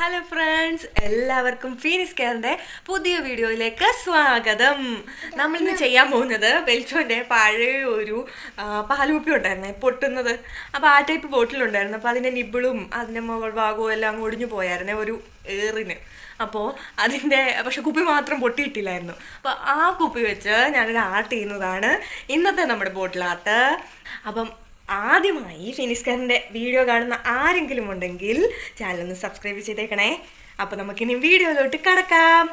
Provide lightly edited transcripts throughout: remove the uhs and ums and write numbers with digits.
Hello friends, എല്ലാവർക്കും Phoenix കെയറിൻ്റെ പുതിയ വീഡിയോയിലേക്ക് സ്വാഗതം. നമ്മളിന്ന് ചെയ്യാൻ പോകുന്നത് ബെൽറ്റോൻ്റെ പഴയ ഒരു പാലുകുപ്പി ഉണ്ടായിരുന്നേ, പൊട്ടുന്നത്. അപ്പോൾ ആ ടൈപ്പ് ബോട്ടിലുണ്ടായിരുന്നു. അപ്പോൾ അതിൻ്റെ നിബിളും അതിൻ്റെ മുകൾ ഭാഗവും എല്ലാം അങ്ങ് ഒടിഞ്ഞു പോയായിരുന്നേ ഒരു ഏറിന്. അപ്പോൾ പക്ഷെ കുപ്പി മാത്രം പൊട്ടിയിട്ടില്ലായിരുന്നു. അപ്പോൾ ആ കുപ്പി വെച്ച് ഞാനൊരു ആർട്ട് ചെയ്യുന്നതാണ് ഇന്നത്തെ നമ്മുടെ ബോട്ടിൽ ആർട്ട്. അപ്പം ആദ്യമായി ഫിനിക്സ് വീഡിയോ കാണുന്ന ആരെങ്കിലും ഉണ്ടെങ്കിൽ ചാനൽ ഒന്ന് സബ്സ്ക്രൈബ് ചെയ്തേക്കണേ. അപ്പോൾ നമുക്കിനി വീഡിയോയിലോട്ട് കടക്കാം.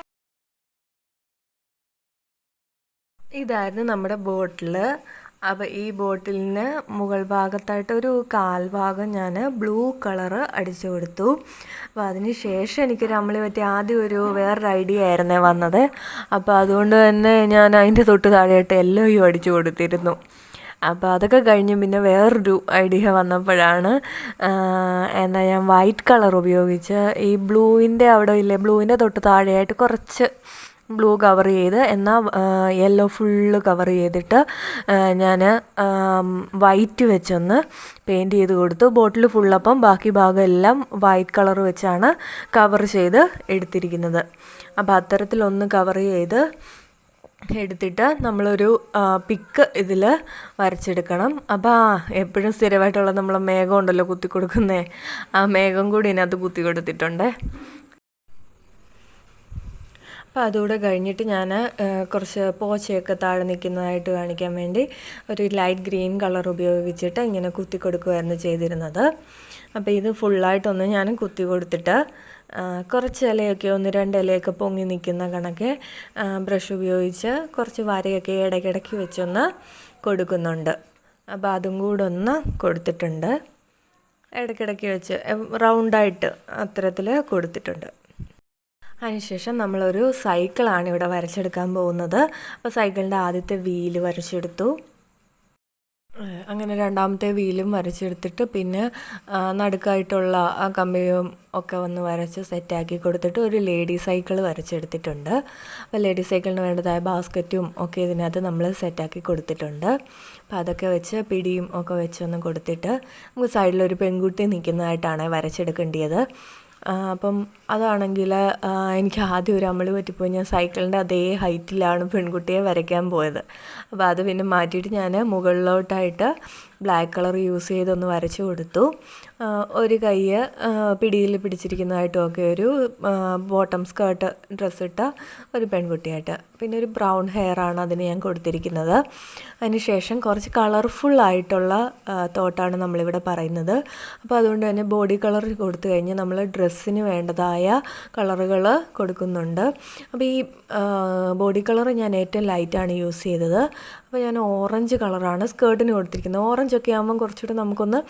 ഇതായിരുന്നു നമ്മുടെ ബോട്ടിൽ. അപ്പോൾ ഈ ബോട്ടിലിന് മുകൾ ഭാഗത്തായിട്ട് ഒരു കാൽഭാഗം ഞാൻ ബ്ലൂ കളറ് അടിച്ചു കൊടുത്തു. അപ്പോൾ അതിന് ശേഷം എനിക്ക് രമളി പറ്റി ആദ്യം വേറൊരു ഐഡിയ ആയിരുന്നേ വന്നത്. അപ്പോൾ അതുകൊണ്ട് തന്നെ ഞാൻ അതിൻ്റെ തൊട്ട് താഴെയായിട്ട് യെല്ലോയും അടിച്ചു കൊടുത്തിരുന്നു. അപ്പോൾ അതൊക്കെ കഴിഞ്ഞ് പിന്നെ വേറൊരു ഐഡിയ വന്നപ്പോഴാണ് ഞാൻ വൈറ്റ് കളർ ഉപയോഗിച്ച് ഈ ബ്ലൂവിൻ്റെ അവിടെ ഇല്ലേ, ബ്ലൂവിൻ്റെ തൊട്ട് താഴെയായിട്ട് കുറച്ച് ബ്ലൂ കവർ ചെയ്ത് എന്നാൽ യെല്ലോ ഫുള്ള് കവർ ചെയ്തിട്ട് ഞാൻ വൈറ്റ് വെച്ചൊന്ന് പെയിൻറ്റ് ചെയ്ത് കൊടുത്തു. ബോട്ടിൽ ഫുള്ളപ്പം ബാക്കി ഭാഗം എല്ലാം വൈറ്റ് കളർ വെച്ചാണ് കവർ ചെയ്ത് എടുത്തിരിക്കുന്നത്. അപ്പോൾ അത്തരത്തിലൊന്ന് കവർ ചെയ്ത് എടുത്തിട്ട് നമ്മളൊരു പിക്ക് ഇതിൽ വരച്ചെടുക്കണം. അപ്പോൾ എപ്പോഴും സ്ഥിരമായിട്ടുള്ള നമ്മളെ മേഘം ഉണ്ടല്ലോ കുത്തി കൊടുക്കുന്നേ, ആ മേഘം കൂടി ഇതിനകത്ത് കുത്തി കൊടുത്തിട്ടുണ്ട്. അപ്പോൾ അതുകൂടെ കഴിഞ്ഞിട്ട് ഞാൻ കുറച്ച് പോച്ചയൊക്കെ താഴെ നിൽക്കുന്നതായിട്ട് കാണിക്കാൻ വേണ്ടി ഒരു ലൈറ്റ് ഗ്രീൻ കളർ ഉപയോഗിച്ചിട്ട് ഇങ്ങനെ കുത്തി കൊടുക്കുകയായിരുന്നു ചെയ്തിരുന്നത്. അപ്പോൾ ഇത് ഫുള്ളായിട്ടൊന്ന് ഞാൻ കുത്തി കൊടുത്തിട്ട് കുറച്ച് ഇലയൊക്കെ 1-2 ഇലയൊക്കെ പൊങ്ങി നിൽക്കുന്ന കണക്കെ ബ്രഷ് ഉപയോഗിച്ച് കുറച്ച് വരയൊക്കെ ഇടയ്ക്കിടയ്ക്ക് വെച്ചൊന്ന് കൊടുക്കുന്നുണ്ട്. അപ്പോൾ അതും കൂടെ ഒന്ന് കൊടുത്തിട്ടുണ്ട്. ഇടയ്ക്കിടയ്ക്ക് വെച്ച് റൗണ്ടായിട്ട് അത്തരത്തിൽ കൊടുത്തിട്ടുണ്ട്. അതിനുശേഷം നമ്മളൊരു സൈക്കിളാണ് ഇവിടെ വരച്ചെടുക്കാൻ പോകുന്നത്. അപ്പോൾ സൈക്കിളിൻ്റെ ആദ്യത്തെ വീല് വരച്ചെടുത്തു. അങ്ങനെ രണ്ടാമത്തെ വീലും വരച്ചെടുത്തിട്ട് പിന്നെ നടുക്കായിട്ടുള്ള ആ കമ്പിയും ഒക്കെ ഒന്ന് വരച്ച് സെറ്റാക്കി കൊടുത്തിട്ട് ഒരു ലേഡി സൈക്കിൾ വരച്ചെടുത്തിട്ടുണ്ട്. അപ്പോൾ ലേഡി സൈക്കിളിന് വേണ്ടതായ ബാസ്ക്കറ്റും ഒക്കെ ഇതിനകത്ത് നമ്മൾ സെറ്റാക്കി കൊടുത്തിട്ടുണ്ട്. അപ്പോൾ അതൊക്കെ വെച്ച് പിടിയും ഒക്കെ വെച്ചൊന്ന് കൊടുത്തിട്ട് നമുക്ക് സൈഡിലൊരു പെൺകുട്ടി നിൽക്കുന്നതായിട്ടാണ് വരച്ചെടുക്കേണ്ടത്. അപ്പം അതാണെങ്കിൽ എനിക്ക് ആദ്യം ഒരു അമളി പറ്റിപ്പോയി. ഞാൻ സൈക്കിളിൻ്റെ അതേ ഹൈറ്റിലാണ് പെൺകുട്ടിയെ വരയ്ക്കാൻ പോയത്. അപ്പോൾ അത് പിന്നെ മാറ്റിയിട്ട് ഞാൻ മുകളിലോട്ടായിട്ട് ബ്ലാക്ക് കളർ യൂസ് ചെയ്തൊന്ന് വരച്ചു കൊടുത്തു. ഒരു കൈ പിടിയിൽ പിടിച്ചിരിക്കുന്നതായിട്ടുമൊക്കെ ഒരു ബോട്ടം സ്കേർട്ട് ഡ്രസ്സിട്ട ഒരു പെൺകുട്ടിയായിട്ട്, പിന്നെ ഒരു ബ്രൗൺ ഹെയറാണ് അതിന് ഞാൻ കൊടുത്തിരിക്കുന്നത്. അതിനുശേഷം കുറച്ച് കളർഫുള്ളായിട്ടുള്ള തോട്ടാണ് നമ്മളിവിടെ പറയുന്നത്. അപ്പോൾ അതുകൊണ്ട് തന്നെ ബോഡി കളർ കൊടുത്തു കഴിഞ്ഞ് നമ്മൾ ഡ്രസ്സിന് വേണ്ടതായ കളറുകൾ കൊടുക്കുന്നുണ്ട്. അപ്പോൾ ഈ ബോഡി കളർ ഞാൻ ഏറ്റവും ലൈറ്റാണ് യൂസ് ചെയ്തത്. അപ്പോൾ ഞാൻ ഓറഞ്ച് കളറാണ് സ്കേർട്ടിന് കൊടുത്തിരിക്കുന്നത്. ഓറഞ്ചൊക്കെ ആകുമ്പം കുറച്ചുകൂടെ നമുക്കൊന്ന്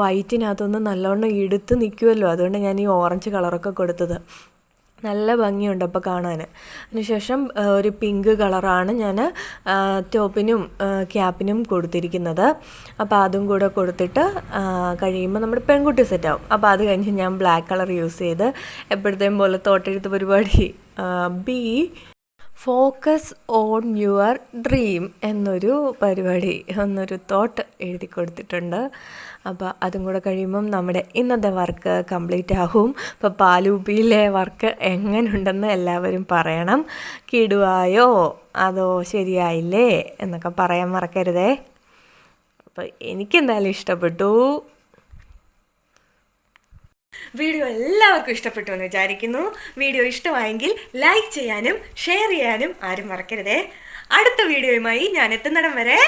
വൈറ്റിനകത്തൊന്ന് നല്ലോണം എടുത്ത് നിൽക്കുമല്ലോ, അതുകൊണ്ട് ഞാൻ ഈ ഓറഞ്ച് കളറൊക്കെ കൊടുത്തത്. നല്ല ഭംഗിയുണ്ട് അപ്പോൾ കാണാൻ. അതിനുശേഷം ഒരു പിങ്ക് കളറാണ് ഞാൻ ടോപ്പിനും ക്യാപ്പിനും കൊടുത്തിരിക്കുന്നത്. അപ്പോൾ അതും കൂടെ കൊടുത്തിട്ട് കഴിയുമ്പോൾ നമ്മുടെ പെൺകുട്ടി സെറ്റാവും. അപ്പോൾ അത് കഴിഞ്ഞ് ഞാൻ ബ്ലാക്ക് കളർ യൂസ് ചെയ്ത് എപ്പോഴത്തേയും പോലെ തോട്ടെഴുത്ത് പരിപാടി B focus on your dream എന്നൊരു പരിപാടി എന്നൊരു തോട്ട് എഴുതി കൊടുത്തിട്ടുണ്ട്. അപ്പോൾ അതും കൂടെ കഴിയുമ്പം നമ്മുടെ ഇന്നത്തെ വർക്ക് കംപ്ലീറ്റ് ആകും. അപ്പോൾ പാലുകുപ്പിയിലെ വർക്ക് എങ്ങനെയുണ്ടെന്ന് എല്ലാവരും പറയണം. കിടുവായോ അതോ ശരിയായില്ലേ എന്നൊക്കെ പറയാൻ മറക്കരുതേ. അപ്പോൾ എനിക്കെന്തായാലും ഇഷ്ടപ്പെട്ടു. വീഡിയോ എല്ലാവർക്കും ഇഷ്ടപ്പെട്ടു എന്ന് വിചാരിക്കുന്നു. വീഡിയോ ഇഷ്ടമായെങ്കിൽ ലൈക്ക് ചെയ്യാനും ഷെയർ ചെയ്യാനും ആരും മറക്കരുതേ. അടുത്ത വീഡിയോയുമായി ഞാൻ എത്തുന്നിടം വരെ